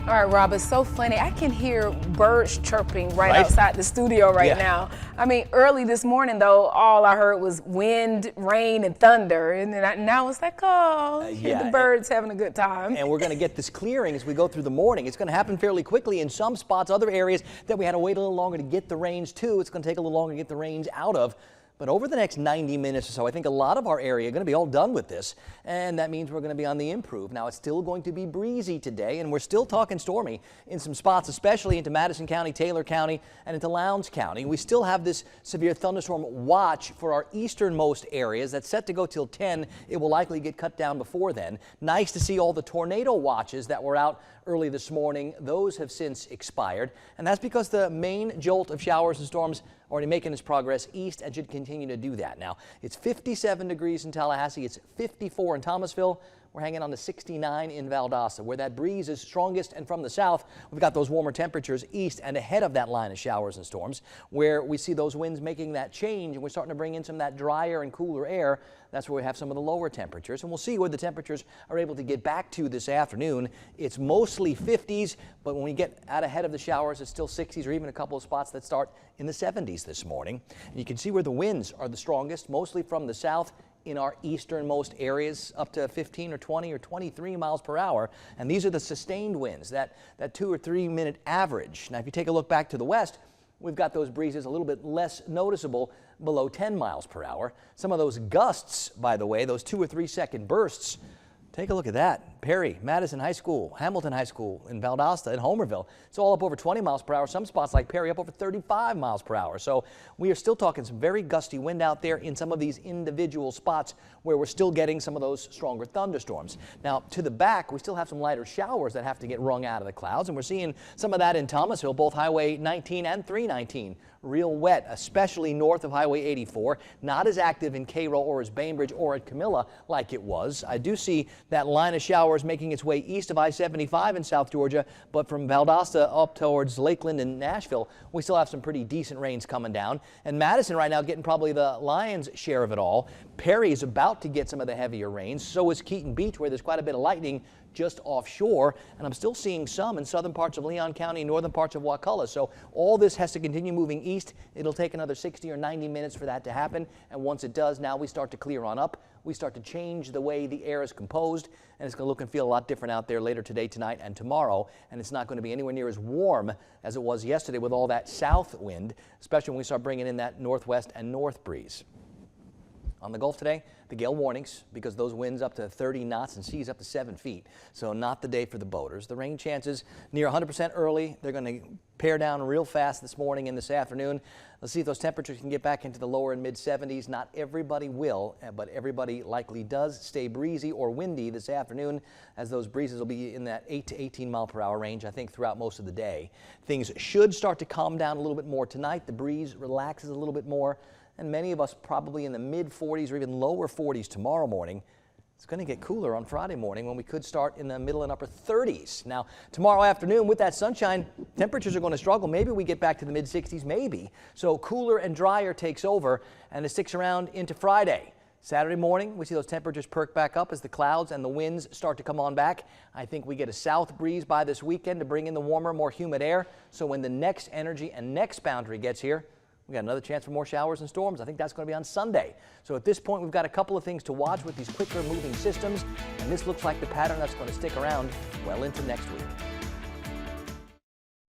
All right, Rob, it's so funny. I can hear birds chirping right Right? outside the studio right Yeah. now. I mean, early this morning, though, all I heard was wind, rain, and thunder. And then now it's like, oh, yeah, the birds having a good time. And we're going to get this clearing as we go through the morning. It's going to happen fairly quickly in some spots. Other areas that we had to wait a little longer to get the rains to, it's going to take a little longer to get the rains out of. But over the next 90 minutes or so, I think a lot of our area are going to be all done with this, and that means we're going to be on the improve. Now, it's still going to be breezy today, and we're still talking stormy in some spots, especially into Madison County, Taylor County, and into Lowndes County. We still have this severe thunderstorm watch for our easternmost areas. That's set to go till 10. It will likely get cut down before then. Nice to see all the tornado watches that were out early this morning. Those have since expired, and that's because the main jolt of showers and storms already making its progress east and should continue to do that. Now, it's 57 degrees in Tallahassee. It's 54 in Thomasville. We're hanging on to 69 in Valdosta, where that breeze is strongest. And from the south, we've got those warmer temperatures east and ahead of that line of showers and storms, where we see those winds making that change. And we're starting to bring in some of that drier and cooler air. That's where we have some of the lower temperatures. And we'll see where the temperatures are able to get back to this afternoon. It's mostly 50s, but when we get out ahead of the showers, it's still 60s or even a couple of spots that start in the 70s this morning. And you can see where the winds are the strongest, mostly from the south in our easternmost areas, up to 15 or 20 or 23 miles per hour. And these are the sustained winds, that 2 or 3 minute average. Now, if you take a look back to the west, we've got those breezes a little bit less noticeable, below 10 miles per hour. Some of those gusts, by the way, those 2 or 3 second bursts, take a look at that. Perry, Madison High School, Hamilton High School, in Valdosta, and Homerville. It's all up over 20 miles per hour. Some spots like Perry up over 35 miles per hour. So we are still talking some very gusty wind out there in some of these individual spots where we're still getting some of those stronger thunderstorms. Now, to the back, we still have some lighter showers that have to get wrung out of the clouds, and we're seeing some of that in Thomasville, both Highway 19 and 319. Real wet, especially north of Highway 84. Not as active in Cairo or as Bainbridge or at Camilla like it was. I do see that line of showers making its way east of I-75 in South Georgia, but from Valdosta up towards Lakeland and Nashville, we still have some pretty decent rains coming down. And Madison right now getting probably the lion's share of it all. Perry is about to get some of the heavier rains. So is Keaton Beach, where there's quite a bit of lightning just offshore, and I'm still seeing some in southern parts of Leon County, northern parts of Wakulla. So all this has to continue moving east. It'll take another 60 or 90 minutes for that to happen, and once it does, now we start to clear on up. We start to change the way the air is composed, and it's going to look and feel a lot different out there later today, tonight, and tomorrow, and it's not going to be anywhere near as warm as it was yesterday with all that south wind, especially when we start bringing in that northwest and north breeze. On the Gulf today, the gale warnings, because those winds up to 30 knots and seas up to 7 feet. So not the day for the boaters. The rain chances near 100% early. They're going to pare down real fast this morning and this afternoon. Let's see if those temperatures can get back into the lower and mid 70s. Not everybody will, but everybody likely does stay breezy or windy this afternoon, as those breezes will be in that 8 to 18 mile per hour range, I think, throughout most of the day. Things should start to calm down a little bit more tonight. The breeze relaxes a little bit more, and many of us probably in the mid 40s or even lower 40s tomorrow morning. It's going to get cooler on Friday morning when we could start in the middle and upper 30s. Now, tomorrow afternoon with that sunshine, temperatures are going to struggle. Maybe we get back to the mid 60s, maybe. So cooler and drier takes over, and it sticks around into Friday. Saturday morning, we see those temperatures perk back up as the clouds and the winds start to come on back. I think we get a south breeze by this weekend to bring in the warmer, more humid air. So when the next energy and next boundary gets here, we got another chance for more showers and storms. I think that's going to be on Sunday. So at this point, we've got a couple of things to watch with these quicker moving systems, and this looks like the pattern that's going to stick around well into next week.